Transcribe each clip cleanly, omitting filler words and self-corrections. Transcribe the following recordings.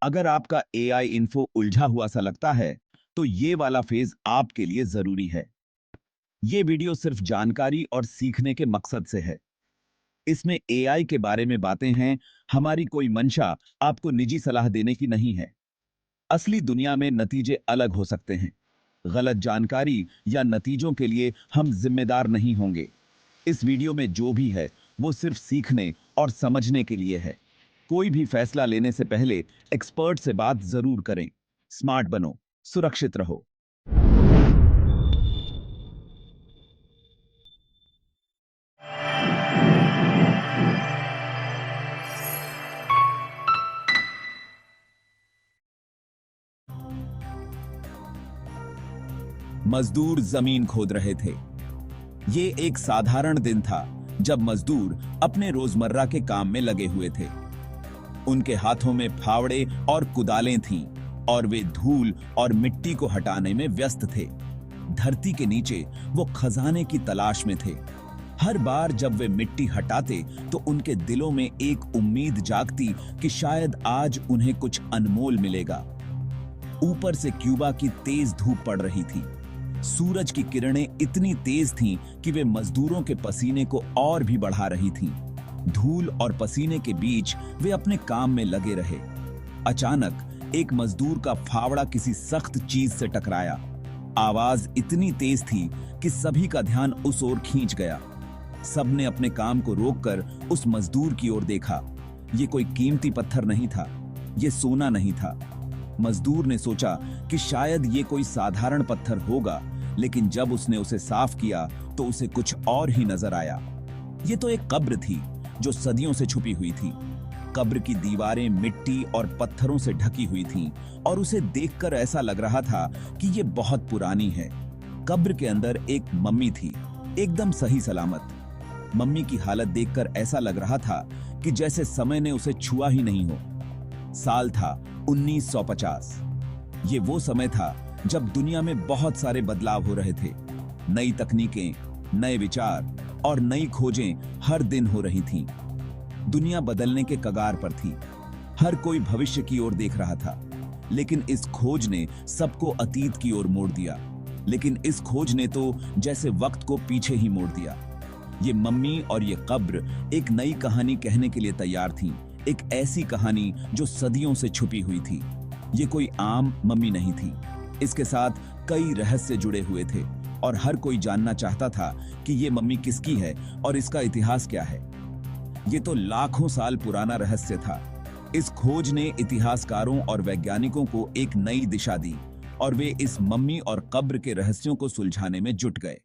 अगर आपका AI info उलझा हुआ सा लगता है, तो ये वाला फेज आपके लिए जरूरी है। ये वीडियो सिर्फ जानकारी और सीखने के मकसद से है। इसमें एआई के बारे में बातें हैं, हमारी कोई मंशा आपको निजी सलाह देने की नहीं है। असली दुनिया में नतीजे अलग हो सकते हैं। गलत जानकारी या नतीजों के लिए हम जिम्मेदार नहीं होंगे। इस वीडियो में जो भी है, वो सिर्फ सीखने और समझने के लिए है। कोई भी फैसला लेने से पहले एक्सपर्ट से बात जरूर करें। स्मार्ट बनो, सुरक्षित रहो। मजदूर जमीन खोद रहे थे। ये एक साधारण दिन था, जब मजदूर अपने रोजमर्रा के काम में लगे हुए थे। उनके हाथों में फावड़े और कुदालें थीं और वे धूल और मिट्टी को हटाने में व्यस्त थे। धरती के नीचे वो खजाने की तलाश में थे। हर बार जब वे मिट्टी हटाते, तो उनके दिलों में एक उम्मीद जागती कि शायद आज उन्हें कुछ अनमोल मिलेगा। ऊपर से क्यूबा की तेज धूप पड़ रही थी। सूरज की किरणें इतनी तेज थीं कि वे मजदूरों के पसीने को और भी बढ़ा रही थीं। धूल और पसीने के बीच वे अपने काम में लगे रहे। अचानक एक मजदूर का फावड़ा किसी सख्त चीज से टकराया। आवाज इतनी तेज थी कि सभी का ध्यान उस ओर खींच गया। सबने अपने काम को रोककर उस मजदूर की ओर देखा। ये कोई कीमती पत्थर नहीं था, ये सोना नहीं था। मजदूर ने सोचा कि शायद ये कोई साधारण पत्थर होगा, लेकिन जब उसने उसे साफ किया तो उसे कुछ और ही नजर आया। ये तो एक कब्र थी, जो सदियों से छुपी हुई थी। कब्र की दीवारें मिट्टी और पत्थरों से ढकी हुई थीं और उसे देखकर ऐसा लग रहा था कि ये बहुत पुरानी है। कब्र के अंदर एक मम्मी थी, एकदम सही सलामत। मम्मी की हालत देखकर ऐसा लग रहा था कि जैसे समय ने उसे छुआ ही नहीं हो। साल था 1950। ये वो समय था जब दुनिया में बहुत सारे बदलाव हो रहे थे। नई तकनीकें, नए विचार और नई खोजें हर दिन हो रही थीं। दुनिया बदलने के कगार पर थी। हर कोई भविष्य की ओर देख रहा था, लेकिन इस खोज ने सबको अतीत की ओर मोड़ दिया। लेकिन इस खोज ने तो जैसे वक्त को पीछे ही मोड़ दिया। ये मम्मी और ये कब्र एक नई कहानी कहने के लिए तैयार थीं। एक ऐसी कहानी जो सदियों से छुपी हुई थी। ये कोई आम मम्मी नहीं थी। इसके साथ कई रहस्य जुड़े हुए थे और हर कोई जानना चाहता था कि ये मम्मी किसकी है और इसका इतिहास क्या है। ये तो लाखों साल पुराना रहस्य था। इस खोज ने इतिहासकारों और वैज्ञानिकों को एक नई दिशा दी और वे इस मम्मी और कब्र के रहस्यों को सुलझाने में जुट गए।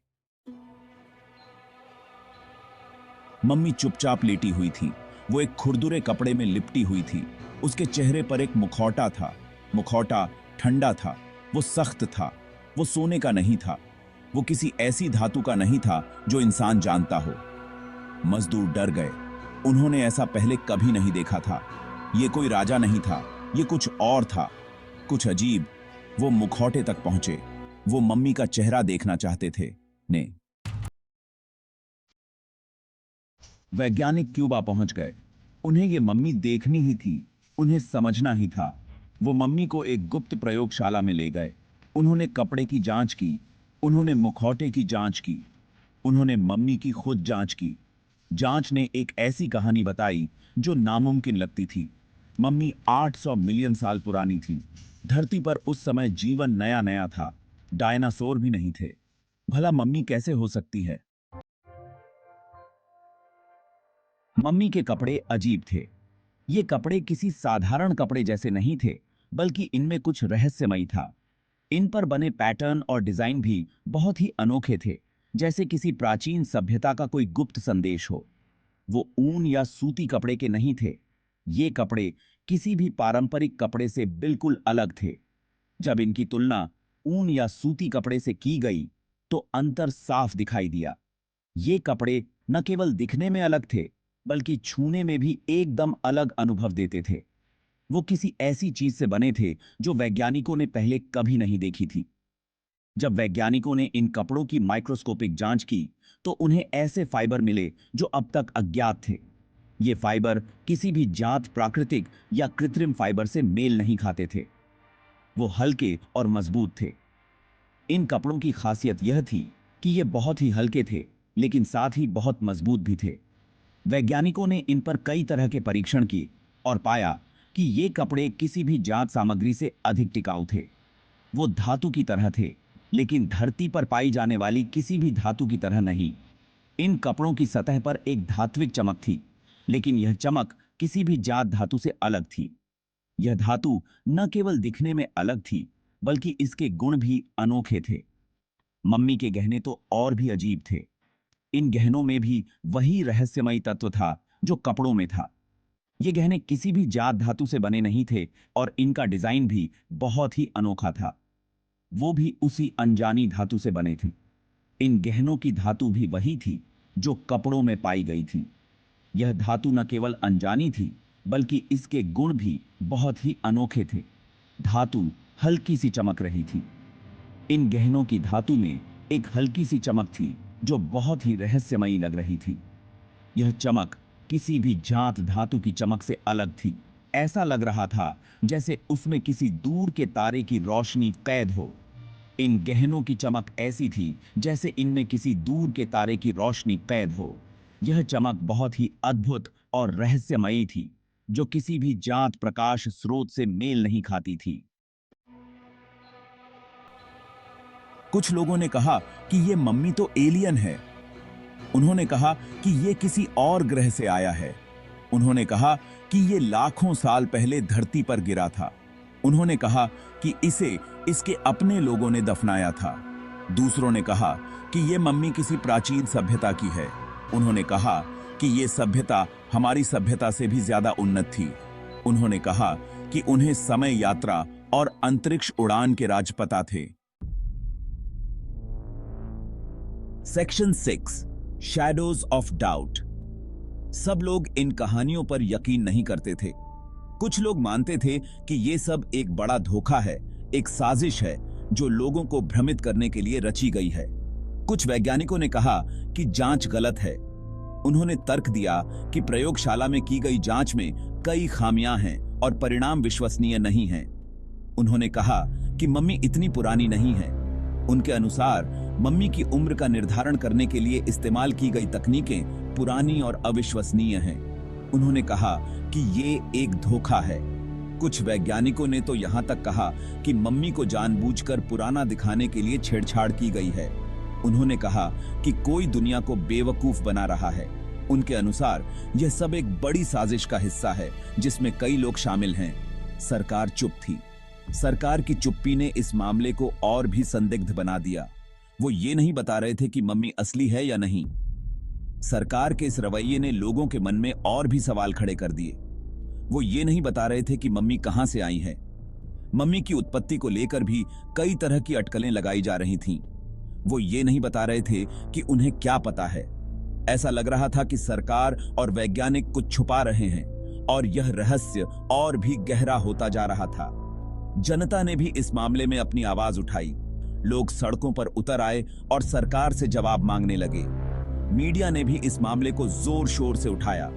मम्मी चुपचाप लेटी हुई थी। वो एक खुरदुरे कपड़े में लिपटी हुई थी। उसके चेहरे पर एक मुखौटा था। मुखौटा ठंडा था, वो सख्त था, वो सोने का नहीं था, वो किसी ऐसी धातु का नहीं था जो इंसान जानता हो। मजदूर डर गए। उन्होंने ऐसा पहले कभी नहीं देखा था। ये कोई राजा नहीं था, ये कुछ और था, कुछ अजीब। वो मुखौटे तक पहुंचे। वो मम्मी का चेहरा देखना चाहते थे। ने वैज्ञानिक क्यूबा पहुंच गए। उन्हें ये मम्मी देखनी ही थी, उन्हें समझना ही था। वो मम्मी को एक गुप्त प्रयोगशाला में ले गए। उन्होंने कपड़े की जांच की, उन्होंने मुखौटे की जांच की, उन्होंने मम्मी की खुद जांच की। जांच ने एक ऐसी कहानी बताई जो नामुमकिन लगती थी। मम्मी 800 मिलियन साल पुरानी थी। धरती पर उस समय जीवन नया नया था। डायनासोर भी नहीं थे। भला मम्मी कैसे हो सकती है? मम्मी के कपड़े अजीब थे। ये कपड़े किसी साधारण कपड़े जैसे नहीं थे, बल्कि इनमें कुछ रहस्यमयी था। इन पर बने पैटर्न और डिजाइन भी बहुत ही अनोखे थे, जैसे किसी प्राचीन सभ्यता का कोई गुप्त संदेश हो। वो ऊन या सूती कपड़े के नहीं थे। ये कपड़े किसी भी पारंपरिक कपड़े से बिल्कुल अलग थे। जब इनकी तुलना ऊन या सूती कपड़े से की गई, तो अंतर साफ दिखाई दिया। ये कपड़े न केवल दिखने में अलग थे, बल्कि छूने में भी एकदम अलग अनुभव देते थे। वो किसी ऐसी चीज से बने थे जो वैज्ञानिकों ने पहले कभी नहीं देखी थी। जब वैज्ञानिकों ने इन कपड़ों की माइक्रोस्कोपिक जांच की, तो उन्हें ऐसे फाइबर मिले जो अब तक अज्ञात थे। ये फाइबर किसी भी जात प्राकृतिक या कृत्रिम फाइबर से मेल नहीं खाते थे। वो हल्के और मजबूत थे। इन कपड़ों की खासियत यह थी कि ये बहुत ही हल्के थे, लेकिन साथ ही बहुत मजबूत भी थे। वैज्ञानिकों ने इन पर कई तरह के परीक्षण किए और पाया कि ये कपड़े किसी भी जात सामग्री से अधिक टिकाऊ थे। वो धातु की तरह थे, लेकिन धरती पर पाई जाने वाली किसी भी धातु की तरह नहीं। इन कपड़ों की सतह पर एक धात्विक चमक थी, लेकिन यह चमक किसी भी जात धातु से अलग थी। यह धातु न केवल दिखने में अलग थी, बल्कि इसके गुण भी अनोखे थे। मम्मी के गहने तो और भी अजीब थे। इन गहनों में भी वही रहस्यमयी तत्व था जो कपड़ों में था। ये गहने किसी भी जात धातु से बने नहीं थे और इनका डिजाइन भी बहुत ही अनोखा था। वो भी उसी अनजानी धातु से बने थे। इन गहनों की धातु भी वही थी जो कपड़ों में पाई गई थी। यह धातु न केवल अनजानी थी, बल्कि इसके गुण भी बहुत ही अनोखे थे। धातु हल्की सी चमक रही थी। इन गहनों की धातु में एक हल्की सी चमक थी जो बहुत ही रहस्यमयी लग रही थी। यह चमक किसी भी जात धातु की चमक से अलग थी। ऐसा लग रहा था जैसे उसमें किसी दूर के तारे की रोशनी कैद हो। इन गहनों की चमक ऐसी थी जैसे इनमें किसी दूर के तारे की रोशनी कैद हो। यह चमक बहुत ही अद्भुत और रहस्यमयी थी, जो किसी भी जात प्रकाश स्रोत से मेल नहीं खाती थी। कुछ लोगों ने कहा कि ये मम्मी तो एलियन है। उन्होंने कहा कि ये किसी और ग्रह से आया है। उन्होंने कहा कि ये लाखों साल पहले धरती पर गिरा था। उन्होंने कहा कि इसे इसके अपने लोगों ने दफनाया था। दूसरों ने कहा कि ये मम्मी किसी प्राचीन सभ्यता की है। उन्होंने कहा कि ये सभ्यता हमारी सभ्यता से भी ज्यादा उन्नत थी। उन्होंने कहा कि उन्हें समय यात्रा और अंतरिक्ष उड़ान के राज पता थे। Section 6, shadows of doubt. सब लोग इन कहानियों पर यकीन नहीं करते थे। कुछ लोग मानते थे कि यह सब एक बड़ा धोखा है, एक साजिश है जो लोगों को भ्रमित करने के लिए रची गई है। कुछ वैज्ञानिकों ने कहा कि जांच गलत है। उन्होंने तर्क दिया कि प्रयोगशाला में की गई जांच में कई खामियां हैं और परिणाम विश्वसनीय नहीं हैं। उन्होंने कहा कि मम्मी इतनी पुरानी नहीं है। उनके अनुसार मम्मी की उम्र का निर्धारण करने के लिए इस्तेमाल की गई तकनीकें पुरानी और अविश्वसनीय हैं। उन्होंने कहा कि ये एक धोखा है। कुछ वैज्ञानिकों ने तो यहां तक कहा कि मम्मी को जानबूझकर पुराना दिखाने के लिए छेड़छाड़ की गई है। उन्होंने कहा कि कोई दुनिया को बेवकूफ बना रहा है। उनके अनुसार यह सब एक बड़ी साजिश का हिस्सा है जिसमें कई लोग शामिल हैं। सरकार चुप थी। सरकार की चुप्पी ने इस मामले को और भी संदिग्ध बना दिया। वो ये नहीं बता रहे थे कि मम्मी असली है या नहीं। सरकार के इस रवैये ने लोगों के मन में और भी सवाल खड़े कर दिए। वो ये नहीं बता रहे थे कि मम्मी कहां से आई है। मम्मी की उत्पत्ति को लेकर भी कई तरह की अटकलें लगाई जा रही थीं। वो ये नहीं बता रहे थे कि उन्हें क्या पता है। ऐसा लग रहा था कि सरकार और वैज्ञानिक कुछ छुपा रहे हैं और यह रहस्य और भी गहरा होता जा रहा था। जनता ने भी इस मामले में अपनी आवाज उठाई। लोग सड़कों पर उतर आए और सरकार से जवाब मांगने लगे। मीडिया ने भी इस मामले को जोर शोर से उठाया।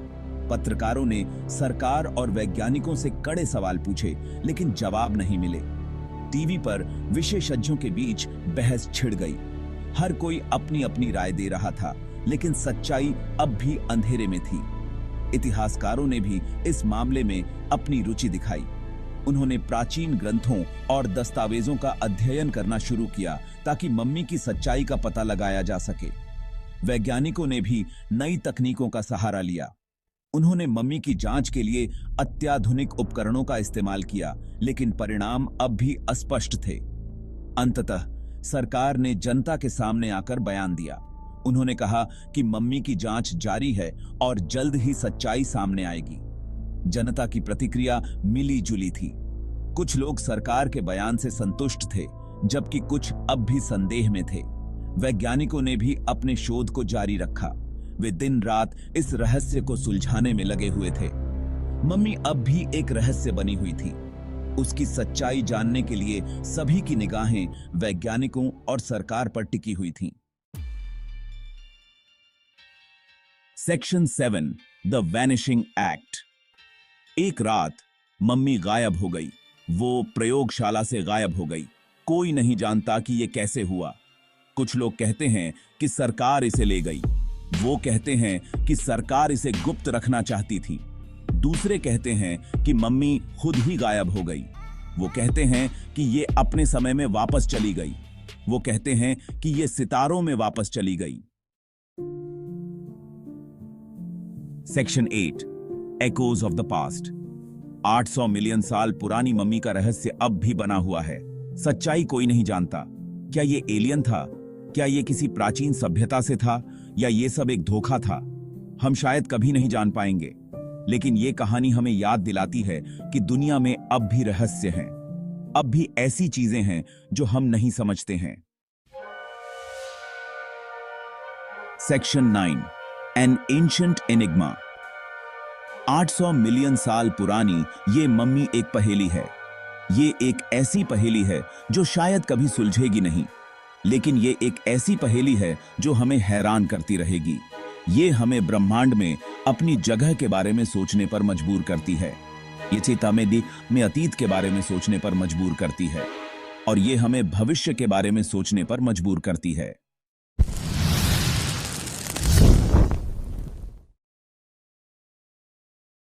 पत्रकारों ने सरकार और वैज्ञानिकों से कड़े सवाल पूछे, लेकिन जवाब नहीं मिले। टीवी पर विशेषज्ञों के बीच बहस छिड़ गई। हर कोई अपनी अपनी राय दे रहा था, लेकिन सच्चाई अब भी अंधेरे में थी। इतिहासकारों ने भी इस मामले में अपनी रुचि दिखाई। उन्होंने प्राचीन ग्रंथों और दस्तावेजों का अध्ययन करना शुरू किया ताकि मम्मी की सच्चाई का पता लगाया जा सके। वैज्ञानिकों ने भी नई तकनीकों का सहारा लिया। उन्होंने मम्मी की जांच के लिए अत्याधुनिक उपकरणों का इस्तेमाल किया, लेकिन परिणाम अब भी अस्पष्ट थे। अंततः सरकार ने जनता के सामने आकर बयान दिया। उन्होंने कहा कि मम्मी की जांच जारी है और जल्द ही सच्चाई सामने आएगी। जनता की प्रतिक्रिया मिली जुली थी। कुछ लोग सरकार के बयान से संतुष्ट थे, जबकि कुछ अब भी संदेह में थे। वैज्ञानिकों ने भी अपने शोध को जारी रखा। वे दिन रात इस रहस्य को सुलझाने में लगे हुए थे। मम्मी अब भी एक रहस्य बनी हुई थी। उसकी सच्चाई जानने के लिए सभी की निगाहें वैज्ञानिकों और सरकार पर टिकी हुई थीं। Section 7, the vanishing act. एक रात मम्मी गायब हो गई। वो प्रयोगशाला से गायब हो गई। कोई नहीं जानता कि ये कैसे हुआ। कुछ लोग कहते हैं कि सरकार इसे ले गई। वो कहते हैं कि सरकार इसे गुप्त रखना चाहती थी। दूसरे कहते हैं कि मम्मी खुद ही गायब हो गई। वो कहते हैं कि ये अपने समय में वापस चली गई। वो कहते हैं कि ये सितारों में वापस चली गई। Section 8 echoes of the past. 800 million साल पुरानी मम्मी का रहस्य अब भी बना हुआ है। सच्चाई कोई नहीं जानता। क्या ये एलियन था? क्या ये किसी प्राचीन सभ्यता से था? या ये सब एक धोखा था? हम शायद कभी नहीं जान पाएंगे, लेकिन ये कहानी हमें याद दिलाती है कि दुनिया में अब भी रहस्य हैं। अब भी ऐसी चीजें हैं जो हम नहीं समझते हैं। Section 9 N ancient enigma. 800 million साल पुरानी ये मम्मी एक पहेली है। ये एक ऐसी पहेली है जो शायद कभी सुलझेगी नहीं, लेकिन ये एक ऐसी पहेली है जो हमें हैरान करती रहेगी। ये हमें ब्रह्मांड में अपनी जगह के बारे में सोचने पर मजबूर करती है। ये चेतामेदी में अतीत के बारे में सोचने पर मजबूर करती है, और ये हमें भविष्य के बारे में सोचने पर मजबूर करती है।